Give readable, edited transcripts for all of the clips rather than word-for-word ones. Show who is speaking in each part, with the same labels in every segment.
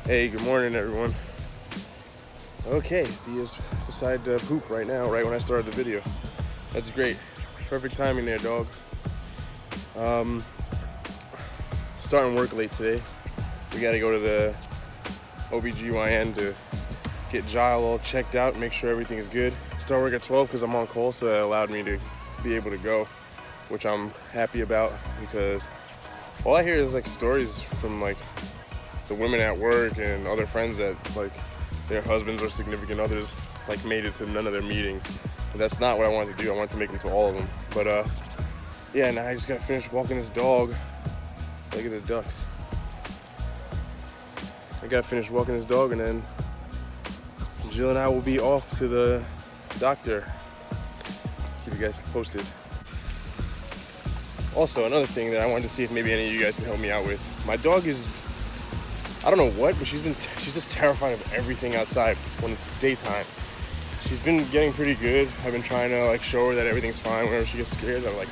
Speaker 1: Hey, good morning, everyone. Okay, Thea's decided to poop right now, right when I started the video. That's great. Perfect timing there, dog. Starting work late today. We gotta go to the OBGYN to get JYL all checked out, make sure everything is good. Start work at 12 because I'm on call, so that allowed me to be able to go, which I'm happy about because all I hear is like stories from like the women at work and other friends that like their husbands or significant others like made it to none of their meetings. But that's not what I wanted to do. I wanted to make them to all of them. But yeah, now I just gotta finish walking this dog. Look at the ducks. I gotta finish walking this dog and then Jill and I will be off to the doctor. Keep you guys posted. Also, another thing that I wanted to see if maybe any of you guys can help me out with. My dog is, I don't know what, but she's just terrified of everything outside when it's daytime. She's been getting pretty good. I've been trying to like show her that everything's fine. Whenever she gets scared, I like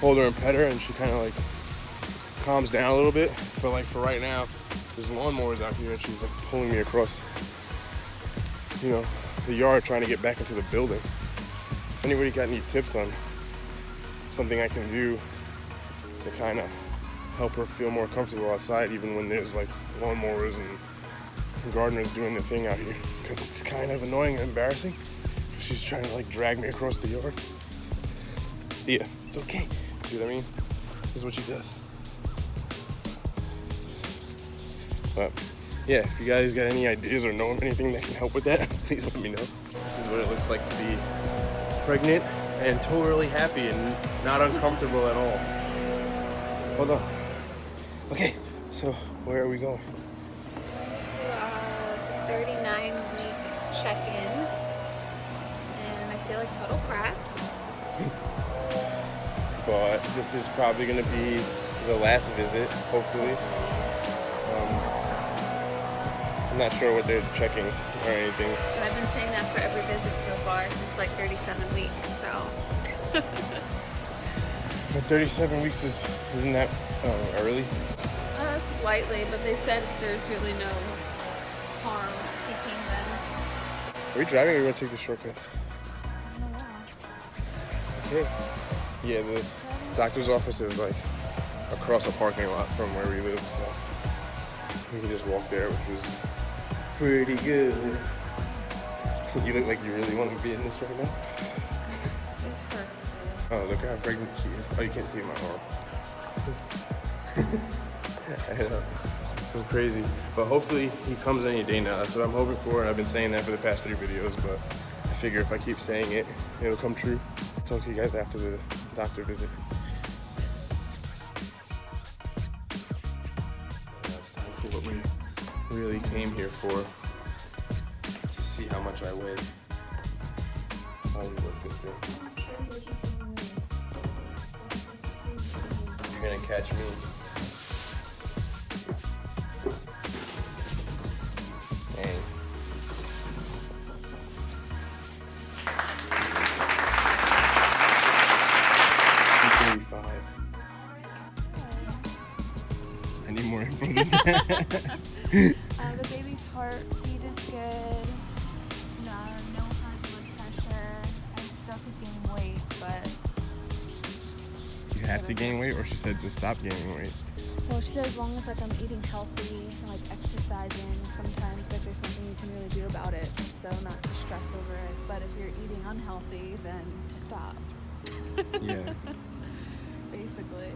Speaker 1: hold her and pet her, and she kind of like calms down a little bit. But like for right now, there's lawnmowers out here, and she's like pulling me across, you know, the yard trying to get back into the building. If anybody got any tips on something I can do to kind of help her feel more comfortable outside, even when there's like lawnmowers and gardeners doing their thing out here, because it's kind of annoying and embarrassing. She's trying to like drag me across the yard. Yeah, it's okay. See what I mean? This is what she does. But yeah, if you guys got any ideas or know of anything that can help with that, please let me know. This is what it looks like to be pregnant and totally happy and not uncomfortable at all. Hold on. Okay, so where are we going?
Speaker 2: To our 39-week check-in, and I feel like total crap.
Speaker 1: But this is probably going to be the last visit, hopefully. I'm not sure what they're checking or anything.
Speaker 2: But I've been saying that for every visit so far since like 37 weeks, so.
Speaker 1: But 37 weeks isn't that early?
Speaker 2: Slightly, but they said there's really no harm taking them.
Speaker 1: Are we driving or are we going to take the shortcut?
Speaker 2: I don't know.
Speaker 1: Okay. Yeah, the doctor's office is like across a parking lot from where we live, so we can just walk there, which was pretty good. You look like you really want to be in this right now.
Speaker 2: It hurts me.
Speaker 1: Oh, look how pregnant she is. Oh, you can't see my arm. I know. It's so crazy. But hopefully he comes any day now. That's what I'm hoping for, and I've been saying that for the past 3 videos, but I figure if I keep saying it, it'll come true. I'll talk to you guys after the doctor visit. It's time for what we really came here for, to see how much I weigh. How do you work this thing? You're gonna catch me. Dang. I need more info than that.
Speaker 3: The baby's heartbeat is good. No high blood pressure. I still could gain weight, but
Speaker 1: You have to gain weight, or she said just stop gaining weight?
Speaker 3: well, she said as long as like I'm eating healthy and like exercising, sometimes like there's something you can really do about it. So not to stress over it. But if you're eating unhealthy, then to stop.
Speaker 1: Yeah.
Speaker 3: Basically.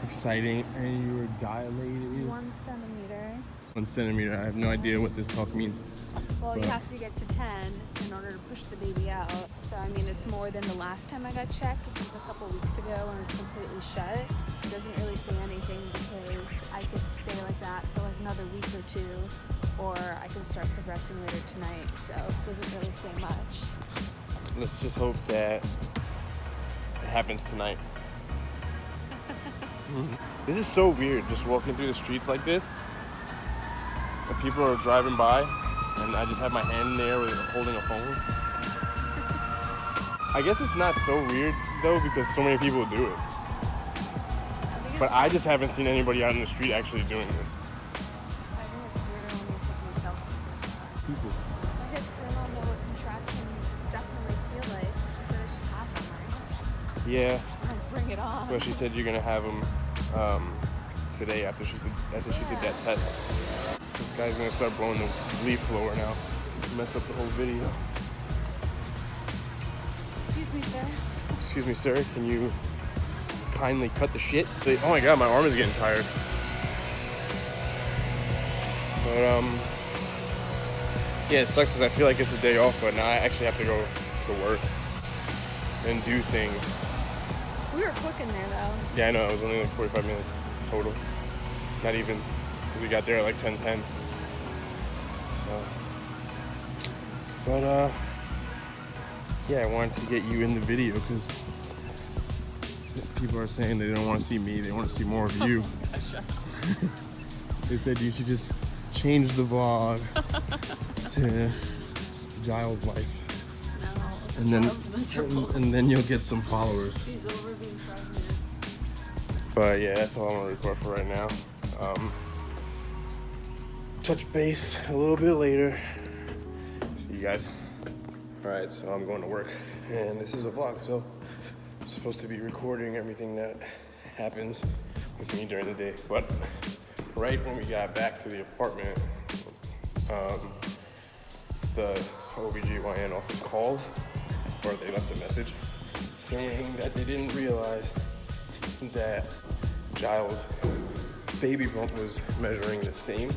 Speaker 1: Exciting. And you were dilated.
Speaker 3: 1 centimeter.
Speaker 1: 1 centimeter. I have no idea what this talk means.
Speaker 3: Well, you have to get to 10 in order to push the baby out. So, I mean, it's more than the last time I got checked, which was a couple weeks ago when it was completely shut. It doesn't really say anything because I could stay like that for like another week or 2, or I could start progressing later tonight. So, it doesn't really say much.
Speaker 1: Let's just hope that it happens tonight. This is so weird, just walking through the streets like this. And people are driving by, and I just have my hand in the air with holding a phone. I guess it's not so weird though, because so many people do it. But I just haven't seen anybody out in the street actually doing this.
Speaker 3: I think
Speaker 1: Yeah.
Speaker 3: Like, bring it on.
Speaker 1: Well, she said you're gonna have them today after she did that test. This guy's gonna start blowing the leaf blower now. Mess up the whole video.
Speaker 3: Excuse me, sir.
Speaker 1: Excuse me, sir. Can you kindly cut the shit? Oh my god, my arm is getting tired. But yeah, it sucks because I feel like it's a day off, but now I actually have to go to work and do things.
Speaker 3: We were quick in there, though.
Speaker 1: Yeah, I know. It was only like 45 minutes total. Not even, because we got there at like 10:10. So, but yeah, I wanted to get you in the video because people are saying they don't want to see me. They want to see more of you.
Speaker 3: Oh gosh.
Speaker 1: They said you should just change the vlog to Giles' life.
Speaker 3: No,
Speaker 1: And then you'll get some followers.
Speaker 3: He's over being 5 minutes.
Speaker 1: But yeah, that's all I'm gonna record for right now. Touch base a little bit later. See you guys. All right, so I'm going to work, and this is a vlog, so I'm supposed to be recording everything that happens with me during the day. But right when we got back to the apartment, the OBGYN office called, or they left a message saying that they didn't realize that Giles' baby bump was measuring the same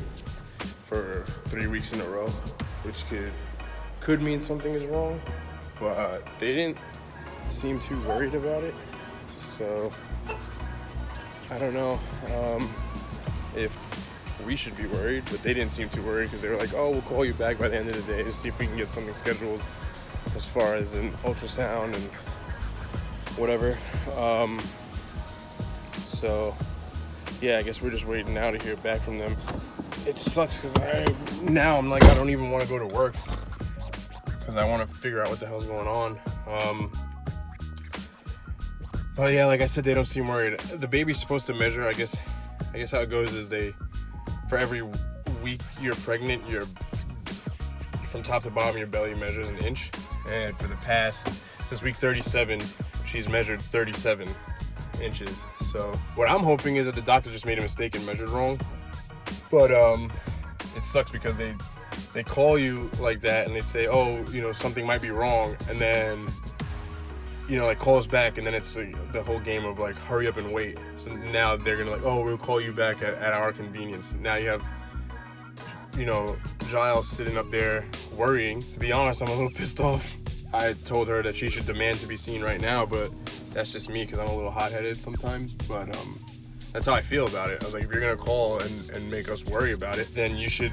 Speaker 1: for 3 weeks in a row, which could mean something is wrong, but they didn't seem too worried about it. So I don't know if we should be worried, but they didn't seem too worried because they were like, oh, we'll call you back by the end of the day to see if we can get something scheduled as far as an ultrasound and whatever. So yeah, I guess we're just waiting now to hear back from them. It sucks because I'm like, I don't even want to go to work because I want to figure out what the hell's going on. But yeah, like I said, they don't seem worried. The baby's supposed to measure, I guess how it goes is for every week you're pregnant, from top to bottom, your belly measures an inch. And for the past, since week 37, she's measured 37 inches. So what I'm hoping is that the doctor just made a mistake and measured wrong. But it sucks because they call you like that and they say, oh, something might be wrong, and then like call us back, and then it's the whole game of like hurry up and wait. So now they're gonna like, oh, we'll call you back at our convenience. Now you have Giles sitting up there worrying. To be honest, I'm a little pissed off. I told her that she should demand to be seen right now, but that's just me because I'm a little hot-headed sometimes. But that's how I feel about it. I was like, if you're gonna call and make us worry about it, then you should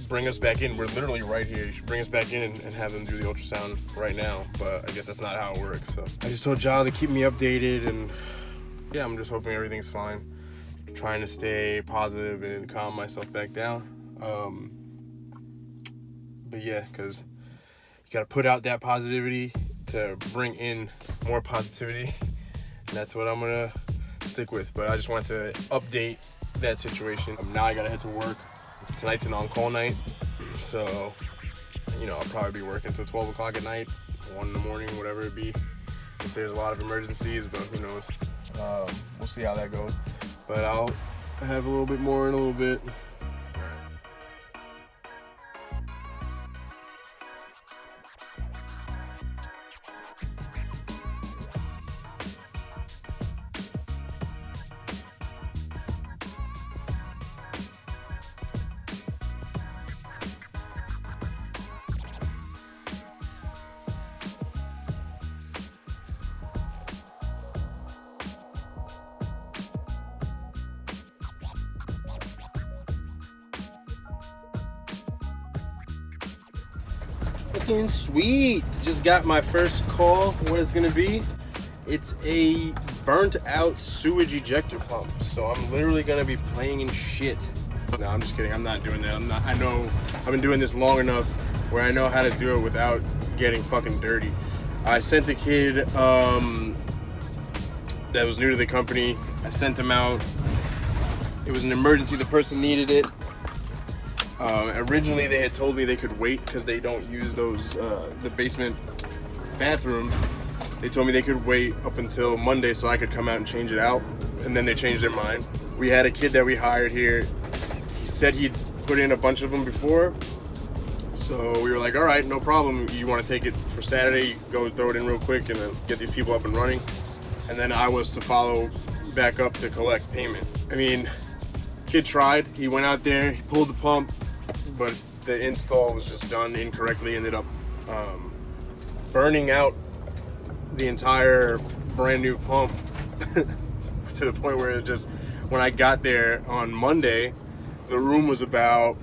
Speaker 1: bring us back in. We're literally right here. You should bring us back in and have them do the ultrasound right now. But I guess that's not how it works. So I just told Giles to keep me updated, and yeah, I'm just hoping everything's fine. Trying to stay positive and calm myself back down. But yeah, because you gotta put out that positivity to bring in more positivity, and that's what I'm gonna stick with. But I just wanted to update that situation. Now I gotta head to work. Tonight's an on-call night, so I'll probably be working till 12 o'clock at night, 1 in the morning, whatever it be, if there's a lot of emergencies, but who knows. We'll see how that goes, but I'll have a little bit more in a little bit. Looking sweet. Just got my first call. What it's gonna be? It's a burnt out sewage ejector pump. So I'm literally gonna be playing in shit. No, I'm just kidding. I'm not doing that. I know I've been doing this long enough where I know how to do it without getting fucking dirty. I sent a kid that was new to the company. I sent him out. It was an emergency. The person needed it. Originally, they had told me they could wait because they don't use those the basement bathroom. They told me they could wait up until Monday so I could come out and change it out, and then they changed their mind. We had a kid that we hired here. He said he'd put in a bunch of them before, so we were like, all right, no problem. You want to take it for Saturday, go throw it in real quick and then get these people up and running. And then I was to follow back up to collect payment. I mean, kid tried. He went out there, he pulled the pump, but the install was just done incorrectly. Ended up burning out the entire brand new pump to the point where it just, when I got there on Monday, the room was about,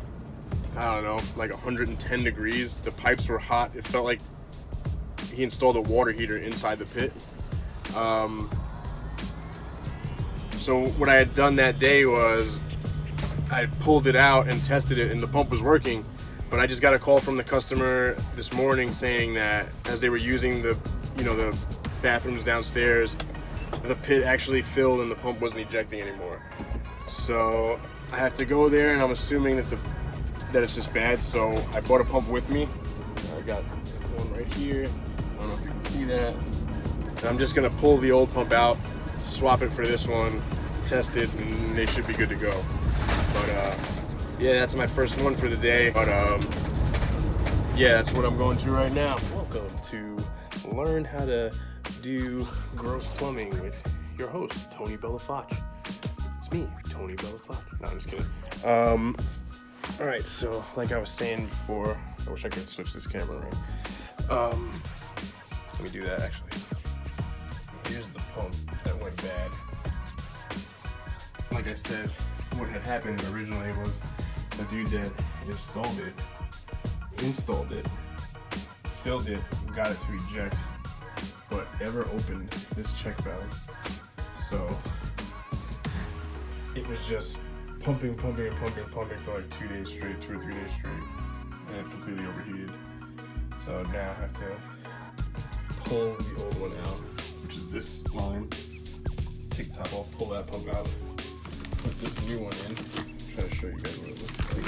Speaker 1: I don't know, like 110 degrees. The pipes were hot. It felt like he installed a water heater inside the pit. So what I had done that day was I pulled it out and tested it, and the pump was working. But I just got a call from the customer this morning saying that as they were using the bathrooms downstairs, the pit actually filled and the pump wasn't ejecting anymore. So I have to go there, and I'm assuming that it's just bad. So I brought a pump with me. I got one right here. I don't know if you can see that. And I'm just gonna pull the old pump out, swap it for this one, test it, and they should be good to go. But yeah, that's my first one for the day. But yeah, that's what I'm going through right now. Welcome to Learn How to Do Gross Plumbing with your host, Tony Bellafacci. It's me, Tony Bellafacci. No, I'm just kidding. All right, so like I was saying before, I wish I could switch this camera around. Let me do that actually. Here's the pump that went bad. Like I said, what had happened originally was the dude that installed it, filled it, got it to eject, but never opened this check valve. So it was just pumping for like 2 days straight, 2 or 3 days straight, and it completely overheated. So now I have to pull the old one out, which is this line, take the top off, pull that pump out, put this new one in. Try to show you guys what it looks like.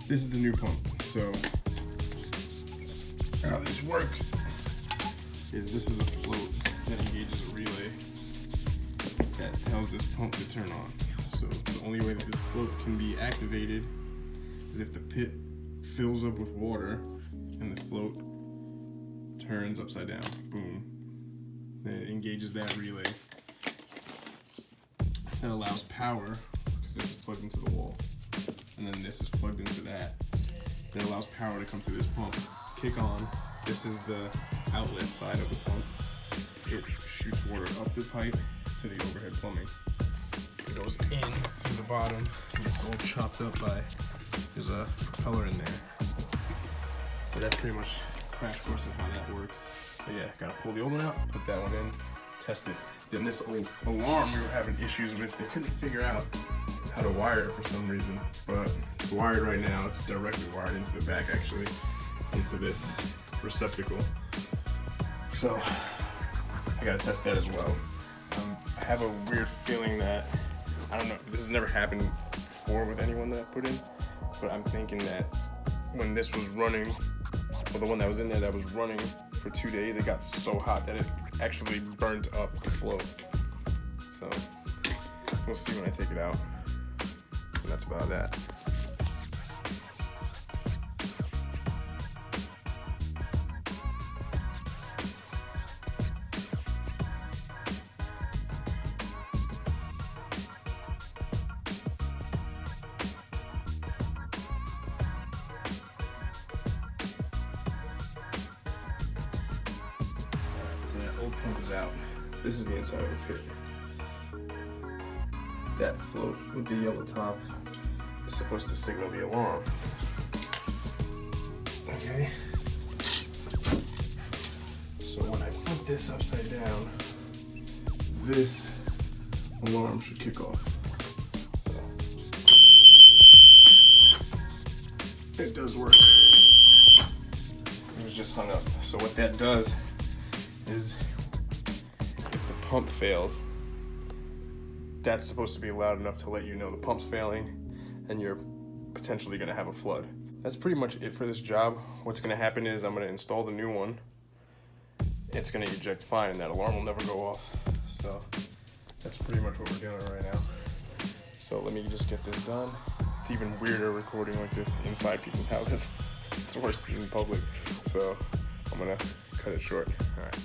Speaker 1: This is the new pump. So how this works is this is a float that engages a relay that tells this pump to turn on. So the only way that this float can be activated is if the pit fills up with water and the float turns upside down. Boom. Then it engages that relay. That allows power, because this is plugged into the wall, and then this is plugged into that. That allows power to come to this pump, kick on. This is the outlet side of the pump. It shoots water up the pipe to the overhead plumbing. It goes in through the bottom, and it's all chopped up by, there's a propeller in there. So that's pretty much crash course of how that works. So yeah, gotta pull the old one out, put that one in, test it. Then this old alarm we were having issues with, they couldn't figure out how to wire it for some reason, but it's wired right now. It's directly wired into the back, actually, into this receptacle. So I gotta test that as well. I have a weird feeling that, I don't know, this has never happened before with anyone that I put in, but I'm thinking that when this was running, or the one that was in there that was running for 2 days, it got so hot that it actually burnt up the flow. So we'll see when I take it out. And that's about that. So that old pump is out. This is the inside of the pit. That float with the yellow top is supposed to signal the alarm. Okay. So when I flip this upside down, this alarm should kick off. So it does work. It was just hung up. So what that does is if the pump fails, that's supposed to be loud enough to let you know the pump's failing and you're potentially going to have a flood. That's pretty much it for this job. What's going to happen is I'm going to install the new one, it's gonna eject fine and that alarm will never go off. So that's pretty much what we're doing right now. So let me just get this done. It's even weirder recording like this inside people's houses. It's worse than in public. So I'm gonna cut it short. All right.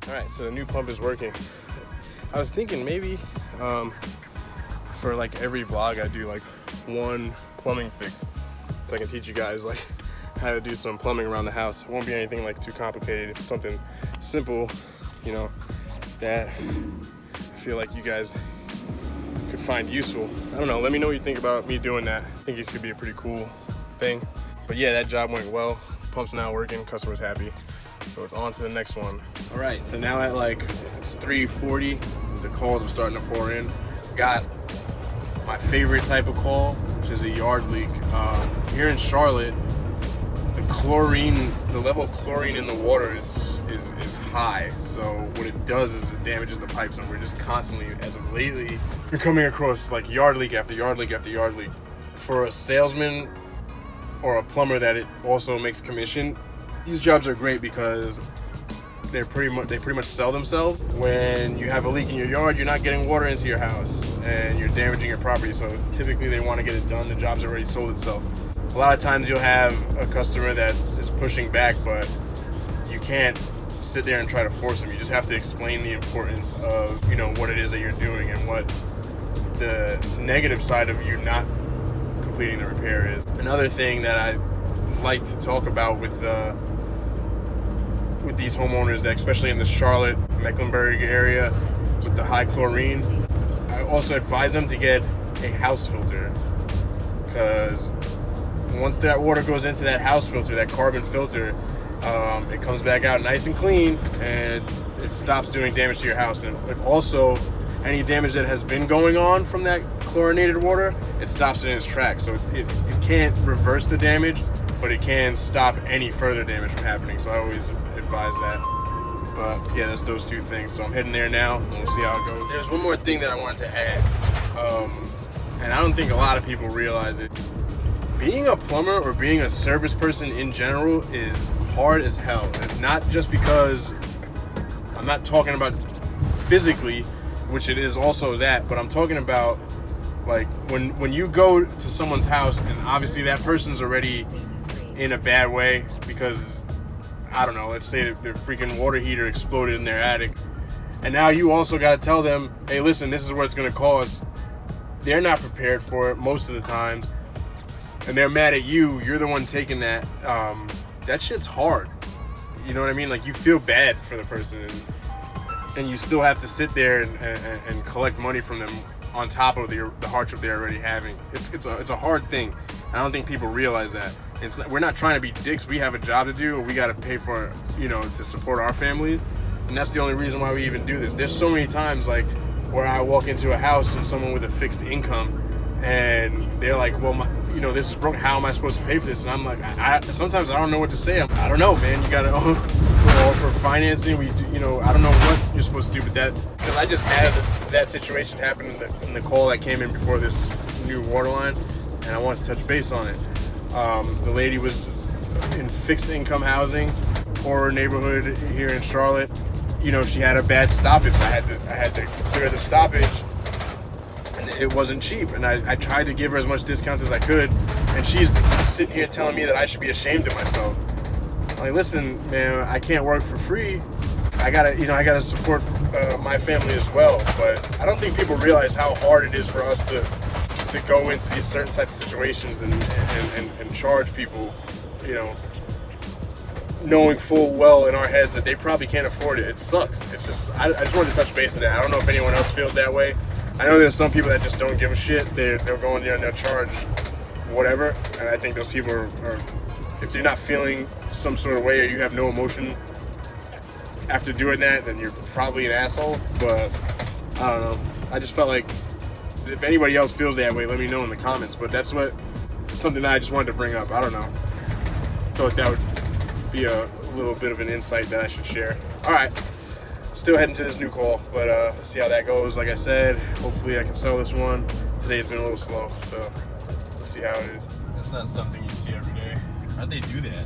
Speaker 1: All right, so the new pump is working. I was thinking maybe for like every vlog I do like one plumbing fix, so I can teach you guys like how to do some plumbing around the house. It won't be anything like too complicated. It's something simple, you know, that I feel like you guys could find useful. I don't know, let me know what you think about me doing that. I think it could be a pretty cool thing. But yeah, that job went well. Pump's now working, customer's happy. So it's on to the next one. All right, so now at like, it's 3:40, the calls are starting to pour in. Got my favorite type of call, which is a yard leak. Here in Charlotte, the level of chlorine in the water is high. So what it does is it damages the pipes, and we're just constantly, as of lately, we're coming across like yard leak after yard leak after yard leak. For a salesman or a plumber that it also makes commission, these jobs are great because they pretty much sell themselves. When you have a leak in your yard, you're not getting water into your house and you're damaging your property. So typically they want to get it done. The job's already sold itself. A lot of times you'll have a customer that is pushing back, but you can't sit there and try to force them. You just have to explain the importance of, you know, what it is that you're doing and what the negative side of you not completing the repair is. Another thing that I like to talk about with these homeowners, that especially in the Charlotte, Mecklenburg area with the high chlorine, I also advise them to get a house filter, because once that water goes into that house filter, that carbon filter, it comes back out nice and clean and it stops doing damage to your house. And also any damage that has been going on from that chlorinated water, it stops it in its tracks. So it can't reverse the damage, but it can stop any further damage from happening. So I always advise that. But yeah, that's those two things. So I'm heading there now, and we'll see how it goes. There's one more thing that I wanted to add, and I don't think a lot of people realize it. Being a plumber or being a service person in general is hard as hell. And not just because I'm not talking about physically, which it is also that, but I'm talking about like when you go to someone's house and obviously that person's already in a bad way because, I don't know, let's say their freaking water heater exploded in their attic, and now you also got to tell them, hey, listen, this is what it's going to cost. They're not prepared for it most of the time, and they're mad at you. You're the one taking that. That shit's hard. You know what I mean? Like, you feel bad for the person, and you still have to sit there and collect money from them on top of the hardship they're already having. It's a hard thing. I don't think people realize that. We're not trying to be dicks. We have a job to do, and we got to pay for, you know, to support our families, and that's the only reason why we even do this. There's so many times like where I walk into a house and someone with a fixed income, and they're like, well, you know, this is broke. How am I supposed to pay for this? And I'm like, sometimes I don't know what to say. I don't know, man. You got to go for financing. You know, I don't know what you're supposed to do with that, because I just had that situation happen in the call that came in before this new water line, and I wanted to touch base on it. The lady was in fixed income housing, poor neighborhood here in Charlotte. You know, she had a bad stoppage. I had to clear the stoppage, and it wasn't cheap. And I tried to give her as much discounts as I could, and she's sitting here telling me that I should be ashamed of myself. I'm like, listen, man, I can't work for free. I gotta support my family as well. But I don't think people realize how hard it is for us to go into these certain types of situations and charge people, you know, knowing full well in our heads that they probably can't afford it. It sucks. It's just, I just wanted to touch base on that. I don't know if anyone else feels that way. I know there's some people that just don't give a shit. They'll go in there and they'll charge whatever. And I think those people are, if they're not feeling some sort of way or you have no emotion after doing that, then you're probably an asshole. But I don't know. I just felt like, if anybody else feels that way, let me know in the comments. But that's what something that I just wanted to bring up. I don't know. Thought that would be a little bit of an insight that I should share. All right. Still heading to this new call, but let's see how that goes. Like I said, hopefully I can sell this one. Today's been a little slow, so let's see how it is. That's not something you see every day. How'd they do that?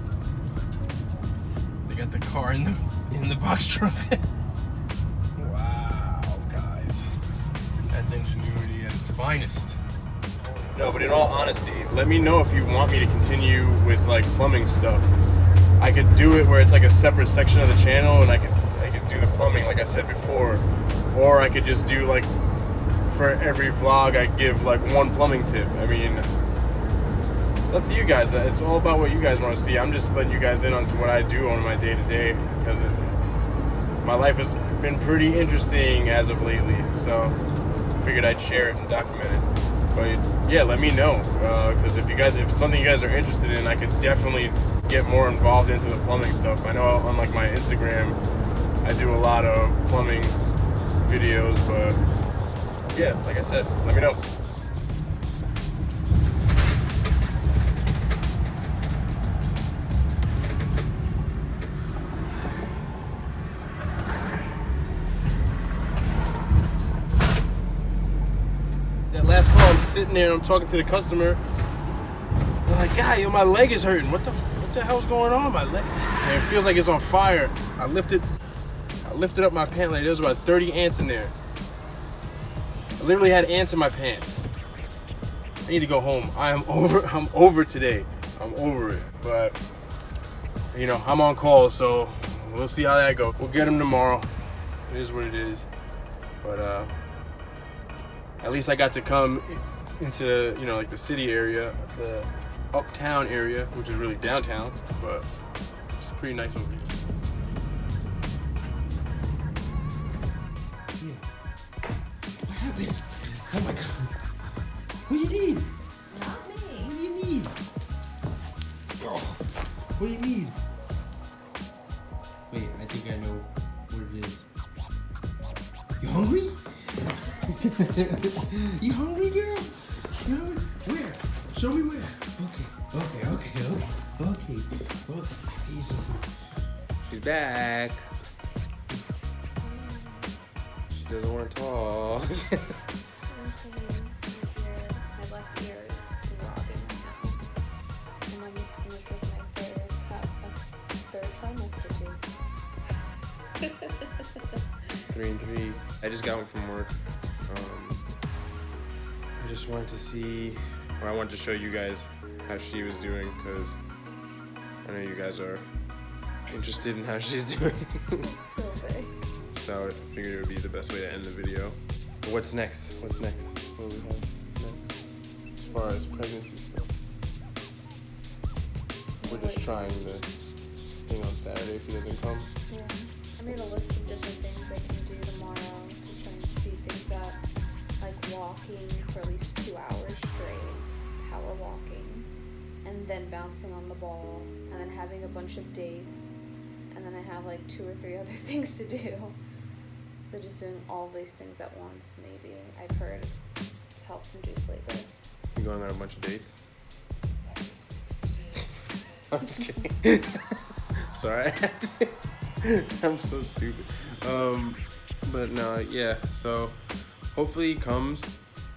Speaker 1: They got the car in the box truck. Wow, guys. That's ingenuity at its finest. No, but in all honesty, let me know if you want me to continue with like plumbing stuff. I could do it where it's like a separate section of the channel, and I could do the plumbing like I said before, or I could just do like for every vlog I give like one plumbing tip. I mean, it's up to you guys. It's all about what you guys want to see. I'm just letting you guys in onto what I do on my day-to-day, because my life has been pretty interesting as of lately, so I figured I'd share it and document it. But yeah, let me know, because if something you guys are interested in, I could definitely get more involved into the plumbing stuff. I know on like my Instagram I do a lot of plumbing videos, but yeah, like I said, let me know. That last call, I'm sitting there and I'm talking to the customer. They're like, "God, yo, my leg is hurting. What the hell's going on? My leg, and it feels like it's on fire." I lifted up my pant leg. There was about 30 ants in there. I literally had ants in my pants. I need to go home. I'm over today. I'm over it. But you know, I'm on call, so we'll see how that goes. We'll get them tomorrow. It is what it is. But at least I got to come into, you know, like the city area, the uptown area, which is really downtown, but it's pretty nice over here.
Speaker 4: What happened? Oh my god. What do you need?
Speaker 2: Not me.
Speaker 4: What do you need? Oh, what do you need? Wait, I think I know what it is. You hungry? You hungry, girl? You hungry? Where? Show me where. Okay. Eat some food.
Speaker 1: She's back. She doesn't want to talk.
Speaker 3: My left ear is throbbing right now. I'm almost finished with my third cup of third trimester tea.
Speaker 1: 3 and 3. I just got home from work. I just wanted to see, or I wanted to show you guys how she was doing, because I know you guys are interested in how she's doing.
Speaker 3: It's so big.
Speaker 1: So I figured it would be the best way to end the video. But what's next? What do we have next? As far as pregnancy stuff. We're just trying the thing on Saturday if he doesn't come.
Speaker 3: Yeah. I made a list of different things I can do tomorrow to try and speed things up. Like walking for at least 2 hours straight, power walking, and then bouncing on the ball, and then having a bunch of dates, and then I have like 2 or 3 other things to do. So just doing all these things at once, maybe, I've heard, has helped induce labor.
Speaker 1: You going on a bunch of dates? I'm just kidding. Sorry, I had to. I'm so stupid. But no, yeah, so hopefully he comes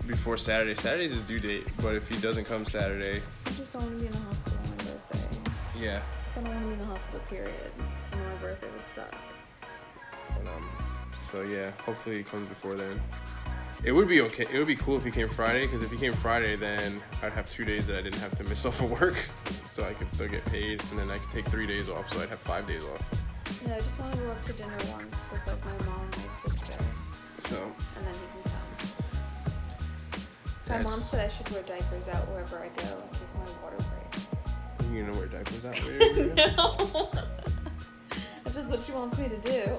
Speaker 1: before Saturday. Saturday's his due date, but if he doesn't come Saturday...
Speaker 3: I just don't want to be in the hospital on my birthday.
Speaker 1: Yeah.
Speaker 3: So I don't want to be in the hospital, period. And my birthday would suck.
Speaker 1: But, so yeah, hopefully he comes before then. It would be okay. It would be cool if he came Friday, because if he came Friday, then I'd have 2 days that I didn't have to miss off of work, so I could still get paid, and then I could take 3 days off, so I'd have 5 days off.
Speaker 3: Yeah, I just want to go up to dinner once with like my mom and my sister,
Speaker 1: So
Speaker 3: and then he can come. My mom said I should wear diapers out wherever I go in case my water breaks.
Speaker 1: You gonna wear diapers out there?
Speaker 3: No. That's just what she wants me to do.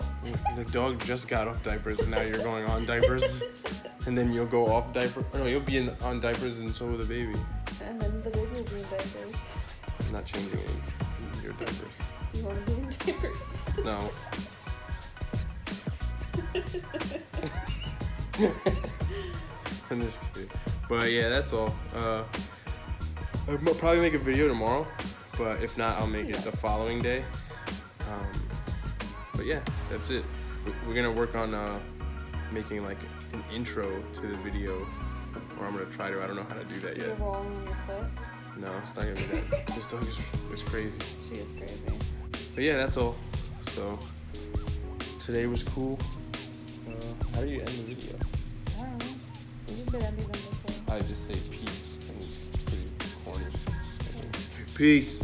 Speaker 1: The dog just got off diapers, and now you're going on diapers, and then you'll go off diaper. Oh, no, you'll be on diapers, and so will the baby.
Speaker 3: And then the baby will be in diapers.
Speaker 1: I'm not changing your diapers.
Speaker 3: You want to be in diapers?
Speaker 1: No. I'm just kidding. But yeah, that's all. I'll probably make a video tomorrow, but if not, I'll make it the following day. But yeah, that's it. We're gonna work on making like an intro to the video, or I'm gonna try to. I don't know how to do that
Speaker 3: You're
Speaker 1: yet.
Speaker 3: rolling on your foot.
Speaker 1: No, it's not gonna be that. This dog is crazy.
Speaker 3: She is crazy.
Speaker 1: But yeah, that's all. So today was cool. How do you end the video?
Speaker 3: I don't know. You've been ending them before.
Speaker 1: I just say peace, and it's pretty corny. Peace.